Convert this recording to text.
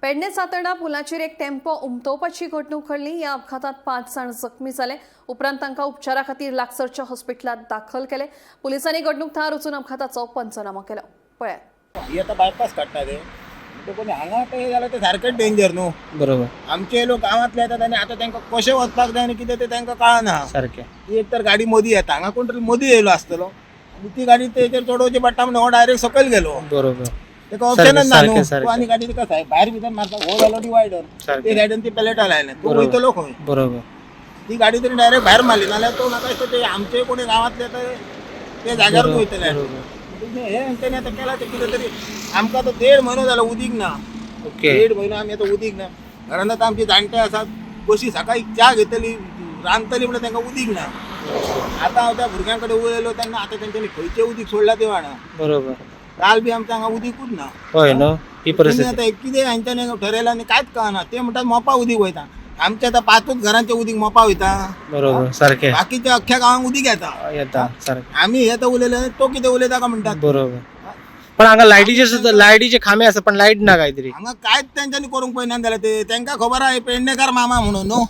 पेडणे सातर्डा पुलाचेर एक टेम्पो उमटोवपाची घडणूक घडली। या अपघातात 5 जाण जखमी जाले। उपरांत तांकां उपचारा खातीर लागसरच्या हॉस्पिटलांत दाखल केले। पुलिसांनी घडणूक थळार वचून अपघाताचो पंचनामा केलो। पळयात। ही आता बायपास काडटा ते कोणी हांगा ते जाल्यार ते सारकेच डेंजर न्हू। बरोबर आमचे लोक गांवांतले येतात आनी आतां तांकां कशें वचपाक जाय आनी कितें ते तांकां कळना। सारकें ती एक तर गाडी मदीं येता, हांगा कोण तरी मदीं येयलो आसतलो आनी ती गाडी तेजेर चडोवची पडटा म्हणून हो डायरेक्ट सकयल गेलो। बरोबर तेका ऑप्शनच ना न्हू। सारकें. तो आनी गाडी कसा आहे भायर भितर मारता, हो जालो डिवायडर, सारकें. ते सायडीन ती पेलेटा लायले, तो बरोबर. वयतलो खंय? बरोबर ती गाडी तरी डायरेक्ट भायर मारली, नाल्यार तो नाका दिसता ते आमचे कोणी गांवांतले ते जाग्यार वयतले। हे हेंच्यांनी आतां केला ते कितें तरी आमकां आतां 1.5 म्हयनो जालो उदीक ना। ओके 1.5 म्हयनो आमी आतां उदीक ना। घरांत आतां आमची जाणटे आसात, कशी सकाळी च्या घेतली रांदतली म्हणून तांकां उदीक ना। आतां हांव त्या भुरग्यां कडेन उलयलो तेन्ना आतां तेंच्यांनी खंयचें उदीक सोडलां तें जाणा। बरोबर काल बी आमच्या हांगा उदीकूच ना। होय न्हू ही तुमी परिस्थिती आतां कितें हांच्यांनी ठरयलां आनी कांयच कळना। ते म्हणटात मोपा उदीक वयता, आमच्या आतां 5च घरांचे उदीक मोपा वयता। बरोबर सारकें बाकीच्या अख्ख्या गांवांक उदीक येता। येता सारकें आमी हे तर उलयले, तो कितें उलयता काय म्हणटात। बरोबर पण हांगा लायटीचे खांबे आसा पण लायट ना काहीतरी हांगा कांयच तेंच्यांनी करूंक पळयना जाल्यार ते तांकां खबर आहा पेडणेकार मामा म्हणून न्हू।